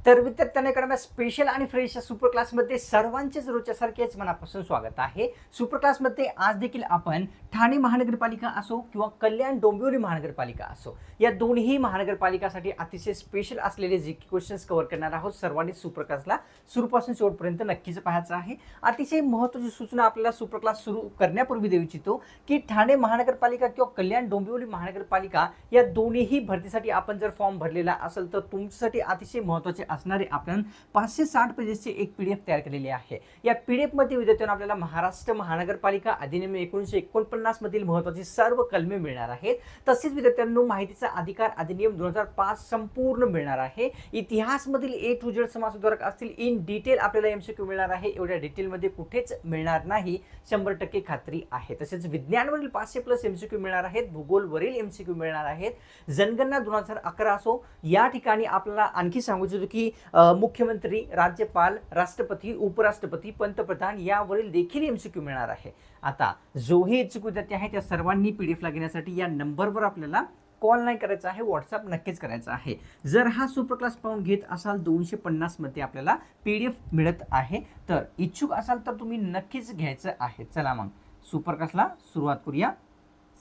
तर विद्यार्थ्यांना academy special आणि फ्रेश सुपर क्लासमध्ये सर्वांचेच रोजच्यासारखेच मनापासून स्वागत आहे। सुपर क्लासमध्ये आज देखील आपण ठाणे महानगरपालिका असो किंवा कल्याण डोंबिवली महानगरपालिका असो या दोन्ही महानगरपालिकासाठी अतिशय स्पेशल असलेले जे क्वेश्चन्स कव्हर करणार आहोत। सर्वांनी सुपर क्लासला सुरूपासून शेवटपर्यंत नक्कीच पाहायचं आहे। अतिशय महत्त्वाची सूचना आपल्याला सुपर क्लास सुरू करण्यापूर्वी देऊ इच्छितो की ठाणे महानगरपालिका किंवा कल्याण डोंबिवली महानगरपालिका या दोन्ही भरतीसाठी आपण जर फॉर्म भरलेला असेल तर तुमच्यासाठी अतिशय महत्त्वाचे असणारे आपण 560 पेजेसचे एक पीडीएफ तयार केलेले आहे। या पीडीएफ मध्ये विद्यार्थ्यांना आपल्याला महाराष्ट्र महानगरपालिका अधिनियम 1949 मधील महत्त्वाची सर्व कलमे मिळणार आहेत। तसेच विद्यार्थ्यांना माहितीचा अधिकार अधिनियम 2005 संपूर्ण मिळणार आहे। इतिहास मधील ए टू झेड समाजसुधारक असतील इन डिटेल आपल्याला एमसीक्यू मिळणार आहे। एवढ्या डिटेल मध्ये कुठेच मिळणार नाही, 100% खात्री आहे। तसेच विज्ञानवरील 500+ एमसीक्यू मिळणार आहेत, भूगोलवरील एमसीक्यू मिळणार आहेत। जनगणना 2011 असो या ठिकाणी आपल्याला आणखी सांगू इच्छितो की मुख्यमंत्री, राज्यपाल, राष्ट्रपती, उपराष्ट्रपती, पंतप्रधान यावरील देखील एमसीक्यू मिळणार आहे। आता जोही इच्छुक विद्यार्थी आहेत त्या सर्वांनी पीडीएफला घेण्यासाठी या नंबरवर आपल्याला कॉल नाही करायचा आहे, व्हॉट्सअप नक्कीच करायचा आहे। जर हा सुपर क्लास पाहून घेत असाल 250 मध्ये आपल्याला पीडीएफ मिळत आहे, तर इच्छुक असाल तर तुम्ही नक्कीच घ्यायचं आहे। चला मग सुपर क्लासला सुरुवात करूया।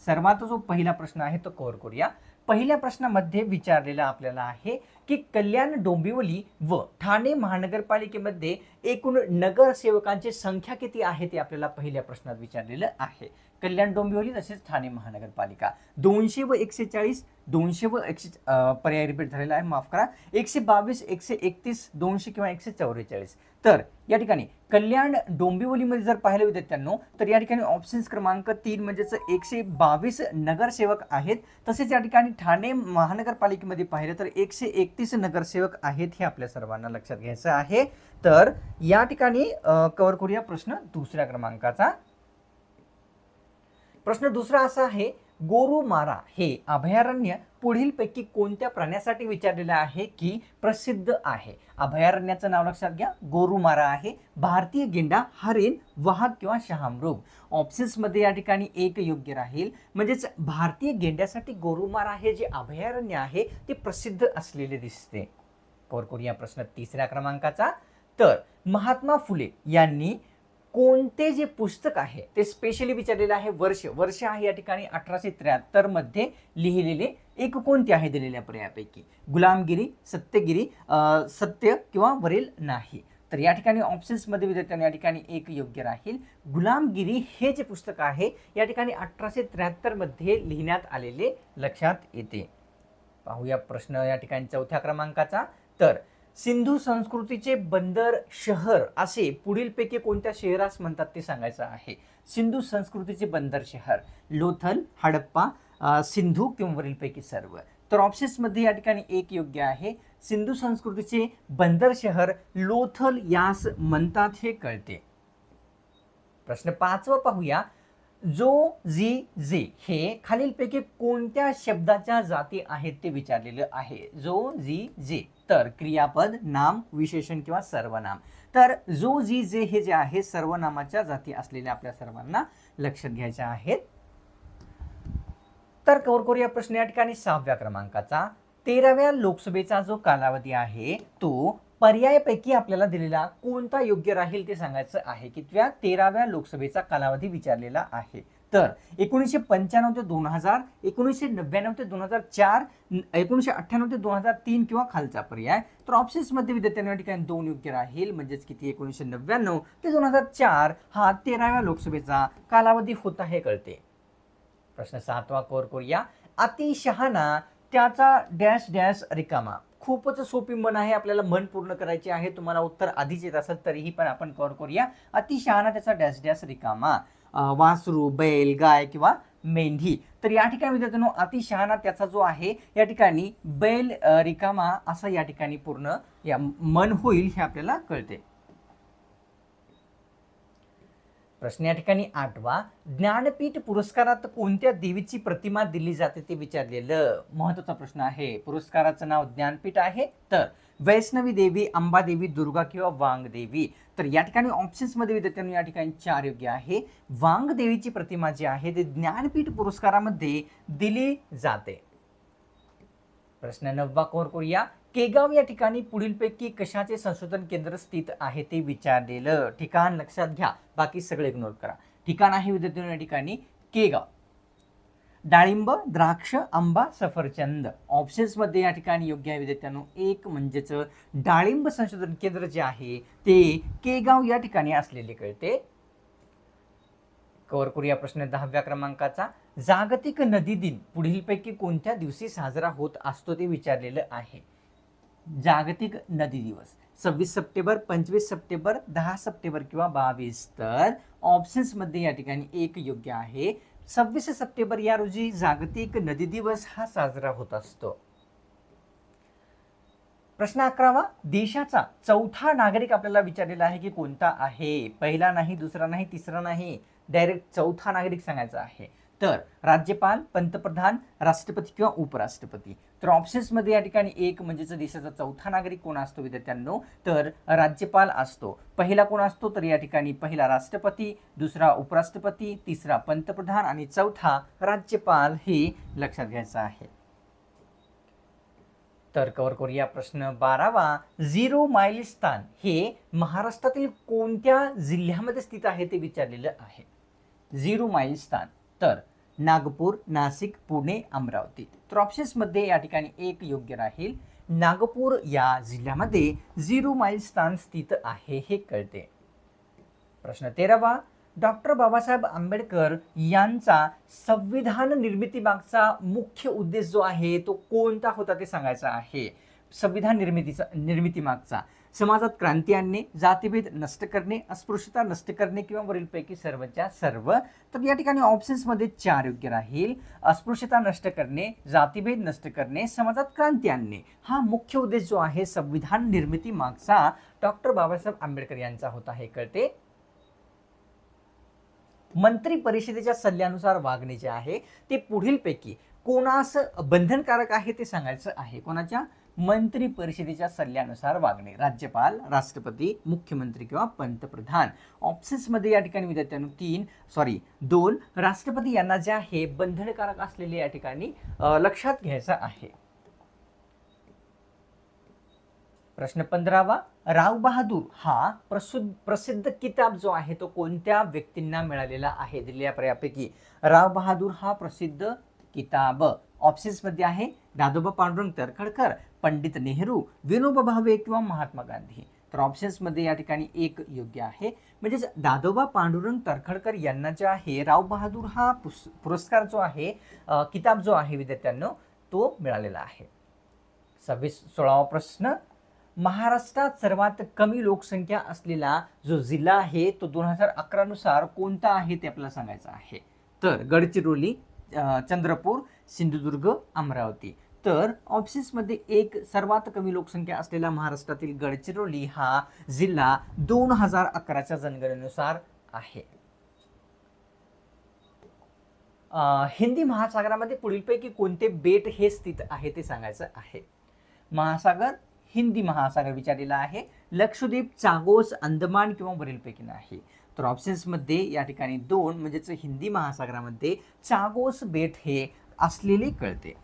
सर्वात जो पहिला प्रश्न आहे तो कव्हर करूया। पहिल्या प्रश्नामध्ये विचारलेला आपल्याला आहे की कल्याण डोंबिवली व ठाणे महानगरपालिकेमध्ये एकूण नगरसेवकांची संख्या किती आहे ते आपल्याला पहिल्या प्रश्नात विचारलेलं आहे। कल्याण डोंबिवली तसेच ठाणे महानगरपालिका 200 व 140, 200 व 100 पर्याय रिपीट झालेला आहे, माफ करा, 122, 131, 200 किंवा 144। तर या ठिकाणी कल्याण डोंबिवलीमध्ये जर पाहिलं विद्यार्थ्यांनो तर या ठिकाणी ऑप्शन्स क्रमांक 3 म्हणजेच 122 नगरसेवक आहेत। तसेच या ठिकाणी ठाणे महानगरपालिकेमध्ये पाहिलं तर 131 नगरसेवक आहेत, हे आपल्या सर्वांना लक्षात घ्यायचं आहे। तर या ठिकाणी कव्हर करूया प्रश्न दुसऱ्या क्रमांकाचा। प्रश्न दुसरा असा आहे, गोरुमारा हे अभयारण्य पुढीलपैकी कोणत्या प्राण्यासाठी विचारलेलं आहे की प्रसिद्ध आहे? अभयारण्याचं नाव लक्षात घ्या, गोरुमारा आहे। भारतीय गेंडा, हरिण, वाघ किंवा शहामृग। ऑप्शन्स मध्ये या ठिकाणी एक योग्य राहील, म्हणजेच भारतीय गेंड्यासाठी गोरुमारा हे जे अभयारण्य आहे ते प्रसिद्ध असलेले दिसते। कव्हर करूया प्रश्न तिसऱ्या क्रमांकाचा। तर महात्मा फुले यांनी कोणते जे पुस्तक आहे ते स्पेशली विचारलेलं आहे, वर्ष आहे या ठिकाणी 1873 मध्ये लिहिलेले एक कोणते आहे दिलेल्या पर्यायापैकी? गुलामगिरी, सत्यगिरी, सत्य किंवा वरील नाही। तर या ठिकाणी ऑप्शन्स मध्ये विद्यार्थ्यांना या ठिकाणी एक योग्य राहील। गुलामगिरी हे जे पुस्तक आहे या ठिकाणी 1873 मध्ये लिहिण्यात आलेले लक्षात येते। पाहूया प्रश्न या ठिकाणी चौथ्या क्रमांकाचा। तर सिंधू संस्कृतीचे बंदर शहर असे पुढीलपैकी कोणत्या शहरास म्हणतात ते सांगायचं आहे। सिंधू संस्कृतीचे बंदर शहर लोथल, हडप्पा, सिंधू किंवा वरीलपैकी सर्व। तर ऑप्शन्स मध्ये या ठिकाणी एक योग्य आहे। सिंधू संस्कृतीचे बंदर शहर लोथल यास म्हणतात हे कळते। प्रश्न 5वा पाहूया। जो, जी, जे हे खालीलपैकी कोणत्या शब्दाच्या जाती आहेत ते विचारलेलं आहे। जो, जी, जे तर क्रियापद, नाम, विशेषण किंवा सर्वनाम। तर जो, जी, जे हे जे आहे सर्वनामाच्या जाती असलेल्या आपल्या सर्वांना लक्षात घ्यायच्या आहेत। तर कव्हर करूया प्रश्न या ठिकाणी 6व्या क्रमांकाचा। 13व्या लोकसभेचा जो कालावधी आहे तो पर्यायापैकी आपल्याला दिलेला कोणता योग्य राहील ते सांगायचं आहे। कितव्या? 13व्या लोकसभेचा कालावधी विचारलेला आहे। तर 1995 ते 2000, 1999 ते 2004, 1998 ते 2003 किंवा खालचा पर्याय। तर ऑप्शन्स मध्ये विद्यार्थ्यांना या ठिकाणी 2 योग्य राहील, म्हणजेच किती? 1999 ते 2004 हा 13व्या लोकसभेचा कालावधी होता हे कळते। प्रश्न 7वा कव्हर करूया। अतिशहाणा त्याचा डॅश डॅश रिकामा। खूपच सोपी मन आहे, आपल्याला मन पूर्ण करायचे आहे। तुम्हाला उत्तर आधीच येत असेल तरीही पण आपण कव्हर करूया। अतिशहाणा त्याचा डॅश डॅश रिकामा। वासरू, बैल, गाय किंवा मेंढी। तर या ठिकाणी विद्यार्थ्यांनो अतिशहाणा त्याचा जो आहे या ठिकाणी बैल रिकामा असा या ठिकाणी पूर्ण या मन होईल हे आपल्याला कळते। प्रश्न या ठिकाणी 8वा। ज्ञानपीठ पुरस्कारात कोणत्या देवीची प्रतिमा दिली जाते ते विचारलेलं महत्त्वाचा प्रश्न आहे। पुरस्काराचं नाव ज्ञानपीठ आहे। तर वैष्णवी देवी, अंबादेवी, दुर्गा किंवा वांगदेवी। तर या ठिकाणी ऑप्शन्स मध्ये विद्यार्थ्यांनी या ठिकाणी 4 योग्य आहे। वांगदेवीची प्रतिमा जी आहे ते ज्ञानपीठ पुरस्कारामध्ये दिली जाते। प्रश्न 9वा कव्हर करूया। केगाव या ठिकाणी पुढीलपैकी कशाचे संशोधन केंद्र स्थित आहे ते विचारलेलं. ठिकाण लक्षात घ्या, बाकी सगळे इग्नोर करा. ठिकाण आहे विद्यार्थ्यांनो या ठिकाणी केगाव. डाळिंब, द्राक्ष, आंबा, सफरचंद. ऑप्शन्स मध्ये या ठिकाणी योग्य आहे विद्यार्थ्यांनो एक म्हणजेच डाळिंब संशोधन केंद्र जे आहे ते केगाव या ठिकाणी असलेले कळते. कव्हर करूया प्रश्न 10व्या क्रमांकाचा. जागतिक नदी दिन पुढीलपैकी कोणत्या दिवशी साजरा होत असतो ते विचारलेलं आहे. जागतिक नदी दिवस 26 सप्टेंबर, 25 सप्टेंबर, 10 सप्टेंबर किंवा 22. तर ऑप्शन्स मध्ये या ठिकाणी एक योग्य आहे. 26 सप्टेंबर या रोजी जागतिक नदी दिवस हा साजरा होत असतो. प्रश्न 11वा. देशाचा चौथा नागरिक आपल्याला विचारलेला आहे की कोणता आहे. पहिला नाही, दुसरा नाही, तिसरा नाही, डायरेक्ट चौथा नागरिक सांगायचा आहे. तर राज्यपाल, पंतप्रधान, राष्ट्रपती किंवा उपराष्ट्रपती. तर ऑप्शन्स मध्ये या ठिकाणी एक म्हणजेच देशाचा चौथा नागरिक कोण असतो विद्यार्थ्यांनो, तर राज्यपाल असतो. पहिला कोण असतो, तर या ठिकाणी पहिला राष्ट्रपती, दुसरा उपराष्ट्रपती, तिसरा पंतप्रधान आणि चौथा राज्यपाल, हे लक्षात घ्यायचं आहे. तर कव्हर करूया प्रश्न 12वा. झिरो माईल स्थान हे महाराष्ट्रातील कोणत्या जिल्ह्यामध्ये स्थित आहे ते विचारलेलं आहे. झिरो माईल स्थान तर नागपूर, नाशिक, पुणे, अमरावती. तर ऑप्शन्स मध्ये या ठिकाणी एक योग्य राहील. नागपूर या जिल्ह्यामध्ये झिरो माईल स्थान स्थित आहे हे कळते. प्रश्न 13वा. डॉक्टर बाबासाहेब आंबेडकर यांचा संविधान निर्मिती मागचा मुख्य उद्देश जो आहे तो कोणता होता ते सांगायचा आहे. संविधान निर्मिती मागचा समाजात क्रांती आणणे, जातीभेद नष्ट करणे, अस्पृश्यता नष्ट करणे किंवा वरीलपैकी सर्वच्या सर्व. तर या ठिकाणी ऑप्शन्स मध्ये 4 योग्य राहील. अस्पृश्यता नष्ट करणे, जातीभेद नष्ट करणे, समाजात क्रांती आणणे हा मुख्य उद्देश जो आहे संविधान निर्मिती मागचा डॉक्टर बाबासाहेब आंबेडकर यांचा होता हे कळते. मंत्री परिषदेच्या सल्ल्यानुसार वागणे जे आहे ते पुढीलपैकी कोणास बंधनकारक आहे ते सांगायचं आहे. कोणाच्या? मंत्री परिषदेच्या सल्ल्यानुसार वागणे. राज्यपाल, राष्ट्रपती, मुख्यमंत्री किंवा पंतप्रधान. ऑप्शन्स मध्ये या ठिकाणी विद्यार्थ्यांनो 2 राष्ट्रपती यांना जे आहे बंधनकारक असलेले या ठिकाणी लक्षात घ्यायचा आहे. प्रश्न 15वा. राव बहादूर हा प्रसिद्ध किताब जो आहे तो कोणत्या व्यक्तींना मिळालेला आहे. दिलेल्या पर्यायापैकी राव बहादूर हा प्रसिद्ध किताब ऑप्शन्स मध्ये आहे. दादोबा पांडुरंग तर्खडकर, पंडित नेहरू, विनोबा भावे किंवा महात्मा गांधी. तर ऑप्शन्स मध्ये या ठिकाणी एक योग्य आहे. म्हणजेच दादोबा पांडुरंग तर्खडकर यांना जे आहे राव बहादूर हा पुरस्कार जो आहे किताब जो आहे विद्यार्थ्यांनो तो मिळालेला आहे. 16वा प्रश्न. महाराष्ट्रात सर्वात कमी लोकसंख्या असलेला जो जिल्हा आहे तो 2011 नुसार कोणता आहे ते आपल्याला सांगायचं आहे. तर गडचिरोली, चंद्रपूर, सिंधुदुर्ग, अमरावती. तर ऑप्शन्स मध्ये एक सर्वात कमी लोकसंख्या असलेला महाराष्ट्रातील गडचिरोली हा जिल्हा 2011च्या जनगणनेनुसार आहे. हिंदी महासागरामध्ये पुढीलपैकी कोणते बेट हे स्थित आहे ते सांगायचं आहे. महासागर, हिंदी महासागर विचारलेला आहे. लक्षद्वीप, चागोस, अंदमान किंवा वरीलपैकी नाही. तर ऑप्शन्स मध्ये या ठिकाणी 2 म्हणजेच हिंदी महासागरामध्ये चागोस बेट हे असलेले कळते.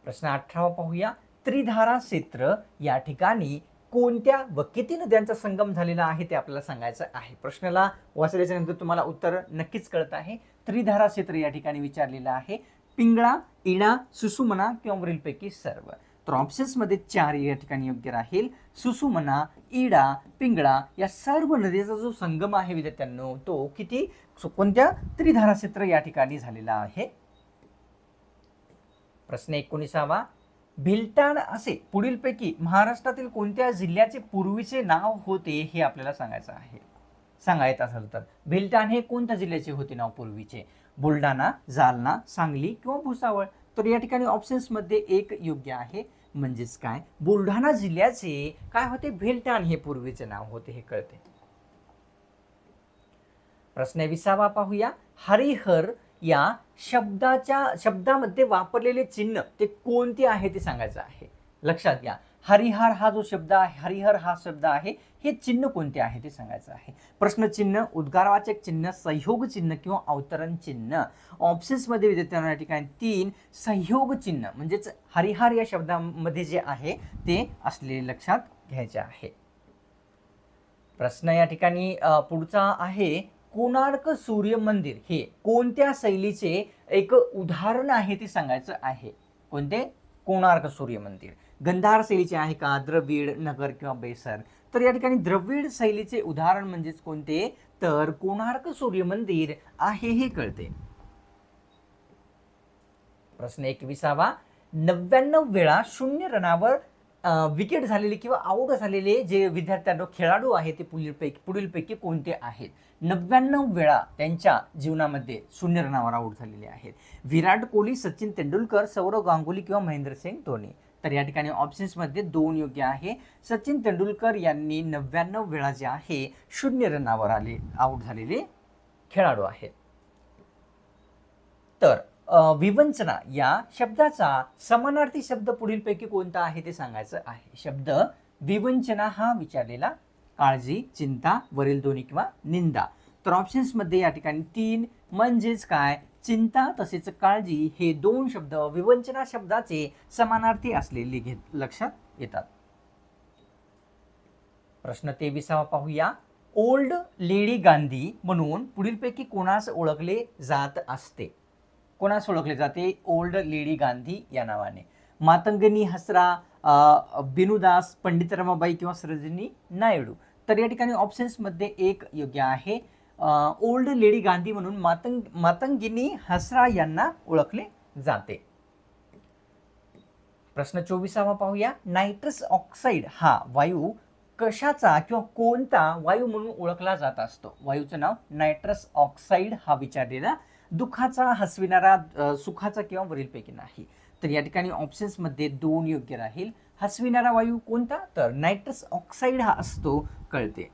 प्रश्न 18वा पाहूया. त्रिधारा क्षेत्र या ठिकाणी कोणत्या व किती नद्यांचा संगम झालेला आहे ते आपल्याला सांगायचं आहे. प्रश्नाला वाचल्याच्या नंतर तुम्हाला उत्तर नक्कीच कळत आहे. त्रिधारा क्षेत्र या ठिकाणी विचारलेलं आहे. पिंगळा, इडा, सुसुमना किंवा वरीलपैकी सर्व. तर ऑप्शन्स मध्ये 4 या ठिकाणी योग्य राहील. सुसुमना, इडा, पिंगळा या सर्व नदीचा जो संगम आहे विद्यार्थ्यांनो तो किती कोणत्या त्रिधारा क्षेत्र या ठिकाणी झालेला आहे. प्रश्न 19वा. भिलटाण असे पुढीलपैकी महाराष्ट्रातील कोणत्या जिल्ह्याचे पूर्वीचे नाव होते हे आपल्याला सांगायचं आहे. सांगायचं असेल तर भिलटाण हे कोणत्या जिल्ह्याचे होते नाव पूर्वीचे. बुलढाणा, जालना, सांगली किंवा भुसावळ. तर या ठिकाणी ऑप्शन्स मध्ये एक योग्य आहे. म्हणजेच काय बुलढाणा जिल्ह्याचे काय होते भिलटाण हे पूर्वीचे नाव होते हे कळते. प्रश्न 20वा पाहूया. हरिहर या शब्दामध्ये वापरलेले चिन्ह ते कोणते आहे ते सांगायचं आहे. लक्षात घ्या हरिहर हा जो शब्द आहे, हरिहर हा शब्द आहे, हे चिन्ह कोणते आहे ते सांगायचं आहे. प्रश्नचिन्ह, उद्गारवाचक चिन्ह, संयोग चिन्ह किंवा अवतरण चिन्ह. ऑप्शन्समध्ये विद्यार्थ्यांना या ठिकाणी 3 संयोग चिन्ह म्हणजेच हरिहर या शब्दामध्ये जे आहे ते असलेले लक्षात घ्यायचे आहे. प्रश्न या ठिकाणी पुढचा आहे, कोणार्क सूर्य मंदिर हे कोणत्या शैलीचे एक उदाहरण आहे ते सांगायचं आहे. कोणते? कोणार्क सूर्य मंदिर गंधार शैलीचे आहे का, द्रविड, नगर किंवा बेसर? तर या ठिकाणी द्रविड शैलीचे उदाहरण म्हणजेच कोणते, तर कोणार्क सूर्य मंदिर आहे हे कळते. प्रश्न 21वा, 99 वेळा 0 रनावर विकेट झालेले किंवा आउट झालेले जे विद्यार्थ्यांना खेळाडू आहे ते पुढीलपैकी कोणते आहेत? 99 वेळा त्यांच्या जीवनामध्ये 0 रनावर आउट झालेले आहेत. विराट कोहली, सचिन तेंडुलकर, सौरव गांगुली किंवा महेंद्रसिंग धोनी? तर या ठिकाणी ऑप्शन्समध्ये 2 योग्य आहे. सचिन तेंडुलकर यांनी 99 वेळा जे आहे 0 रनावर आउट झालेले खेळाडू आहेत. तर विवंचना या शब्दाचा समानार्थी शब्द पुढीलपैकी कोणता आहे ते सांगायचं आहे. शब्द विवंचना हा विचारलेला काळजी, चिंता, वरील दोन्ही किंवा निंदा. तर ऑप्शन्समध्ये या ठिकाणी 3 म्हणजेच काय, चिंता तसेच काळजी हे 2 शब्द विवंचना शब्दाचे समानार्थी असलेले लक्षात येतात. प्रश्न 23वा पाहूया, ओल्ड लेडी गांधी म्हणून पुढीलपैकी कोणास ओळखले जात असते? कोणास ओळखले जाते ओल्ड लेडी गांधी या नावाने? मातंगिनी हसरा, बिनुदास, पंडित रमाबाई किंवा सरोजिनी नायडू? तर या ठिकाणी ऑप्शन्समध्ये 1 योग्य आहे. ओल्ड लेडी गांधी म्हणून मातंगिनी हसरा यांना ओळखले जाते. प्रश्न 24वा पाहूया, नायट्रस ऑक्साईड हा वायू कशाचा किंवा कोणता वायू म्हणून ओळखला जात असतो? वायूचं नाव नायट्रस ऑक्साईड हा विचारलेला दुःखाचा, हसविणारा, सुखाचा किंवा वरीलपैकी नाही? तर या ठिकाणी ऑप्शन्समध्ये 2 योग्य राहील. हसविणारा वायू कोणता, तर नायट्रस ऑक्साईड हा असतो कळते.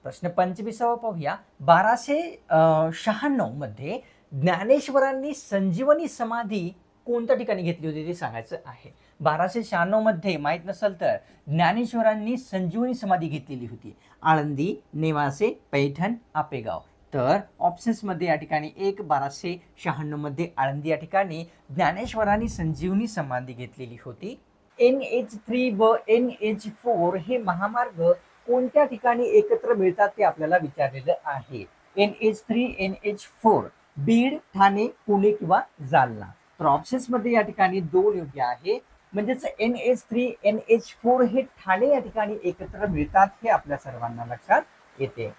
प्रश्न 25वा पाहूया, 1296 मध्ये ज्ञानेश्वरांनी संजीवनी समाधी कोणत्या ठिकाणी घेतली होती ते सांगायचं आहे. 1296 मध्ये माहित नसेल तर ज्ञानेश्वरांनी संजीवनी समाधी घेतलेली होती. आळंदी, नेवासे, पैठण, आपेगाव? तर ऑप्शन्समध्ये या ठिकाणी 1 1296 मध्ये आळंदी या ठिकाणी ज्ञानेश्वरांनी संजीवनी समाधी घेतलेली होती. NH3 व NH4 हे महामार्ग कोणत्या ठिकाणी एकत्र मिळतात ते आपल्याला विचारलेलं आहे. NH3 NH4 बीड, ठाणे, पुणे किंवा जालना? तर ऑप्शन्समध्ये या ठिकाणी 2 योग्य आहे. म्हणजेच NH3 NH4 हे ठाणे या ठिकाणी एकत्र मिळतात हे आपल्या सर्वांना लक्षात येते.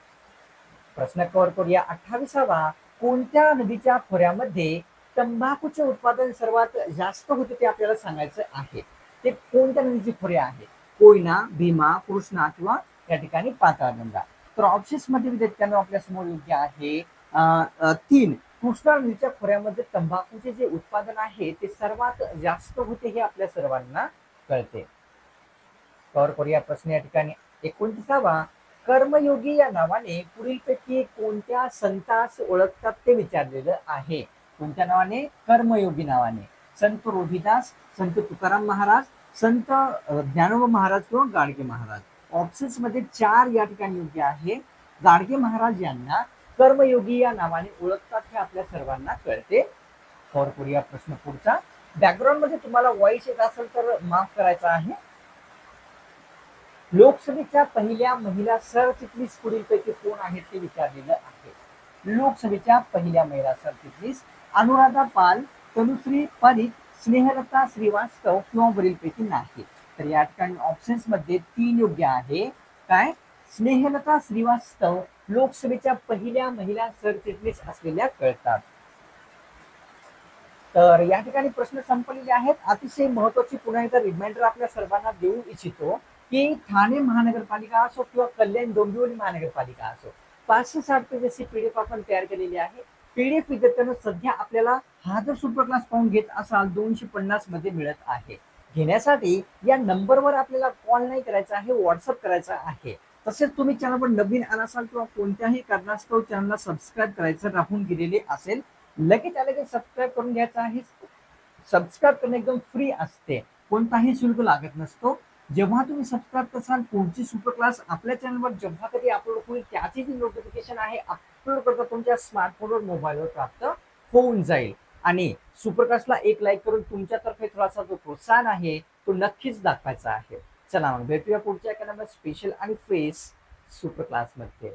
प्रश्न कव्हर करूया. 28वा, कोणत्या नदीच्या खोऱ्यामध्ये तंबाखूचे उत्पादन सर्वात जास्त होते ते आपल्याला सांगायचं आहे. ते कोणत्या नदीचे खोरे आहे? कोयना, भीमा, कृष्णा किंवा या ठिकाणी पाताळगंगा? तर ऑप्शन्स मध्ये विद्यार्थ्यांना आपल्या समोर योग्य आहे 3. कृष्णा नदीच्या खोऱ्यामध्ये तंबाखूचे जे उत्पादन आहे ते सर्वात जास्त होते हे आपल्या सर्वांना कळते. कव्हर करूया. प्रश्न या ठिकाणी 29वा, कर्मयोगी या नावाने पुढीलपैकी कोणत्या संतास ओळखतात ते विचारलेलं आहे. कोणत्या नावाने? कर्मयोगी नावाने. संत रोहिदास, संत तुकाराम महाराज, संत ज्ञानोबा महाराज किंवा गाडगे महाराज? ऑप्शन्स मध्ये 4 या ठिकाणी योग्य आहे. गाडगे महाराज यांना कर्मयोगी या नावाने ओळखतात हे आपल्या सर्वांना कळते. कव्हर करूया. प्रश्न पुढचा. बॅकग्राऊंड मध्ये तुम्हाला व्हॉइस येत असेल तर माफ करायचा आहे. लोकसभेच्या पहिल्या महिला सरचिटणीस पुढीलपैकी कोण आहेत ते विचारलेलं आहे. लोकसभेच्या पहिल्या महिला सरचिटणीस अनुराधा पाल, तनुश्री पारिक, स्नेहलता श्रीवास्तव किंवा वरीलपैकी नाही? तर या ठिकाणी ऑप्शन्स मध्ये 3 योग्य आहे. काय? स्नेहलता श्रीवास्तव लोकसभेच्या पहिल्या महिला सरचिटणीस असलेल्या कळतात. तर या ठिकाणी प्रश्न संपलेले आहेत. अतिशय महत्वाची पुन्हा एकदा रिमाइंडर आपल्या सर्वांना देऊ इच्छितो की ठाणे महानगरपालिका असो किंवा कल्याण डोंबिवली महानगरपालिका असो 560 पेजेसची PDF आपण तयार केलेली आहे. PDF विद्यार्थ्यांना सध्या आपल्याला हा जर सुपर क्लास पाहून घेत असाल 250 मध्ये मिळत आहे. घेण्यासाठी या नंबरवर आपल्याला कॉल नाही करायचा आहे, व्हॉट्सअप करायचा आहे. तसेच तुम्ही चॅनलवर नवीन आला असाल किंवा कोणत्याही कारणास्तव चॅनलला सबस्क्राईब करायचं राहून गेलेले असेल लगेच सबस्क्राईब करून घ्यायचं आहे. सबस्क्राईब करणं एकदम फ्री असते, कोणताही शुल्क लागत नसतो. जेव्हा तुम्ही सबस्क्राईब करसाल पुढची सुपर क्लास आपल्या चॅनलवर जेव्हा कधी अपलोड होईल त्याची जी नोटिफिकेशन आहे अपलोड करता तुमच्या स्मार्टफोनवर मोबाईलवर प्राप्त होऊन जाईल. आणि सुपर क्लासला एक लाईक करून तुमच्यातर्फे थोडासा जो प्रोत्साहन आहे तो नक्कीच दाखवायचा आहे. चला मग भेटूया पुढच्या एका नंबर स्पेशल आणि फ्रेश सुपर क्लासमध्ये.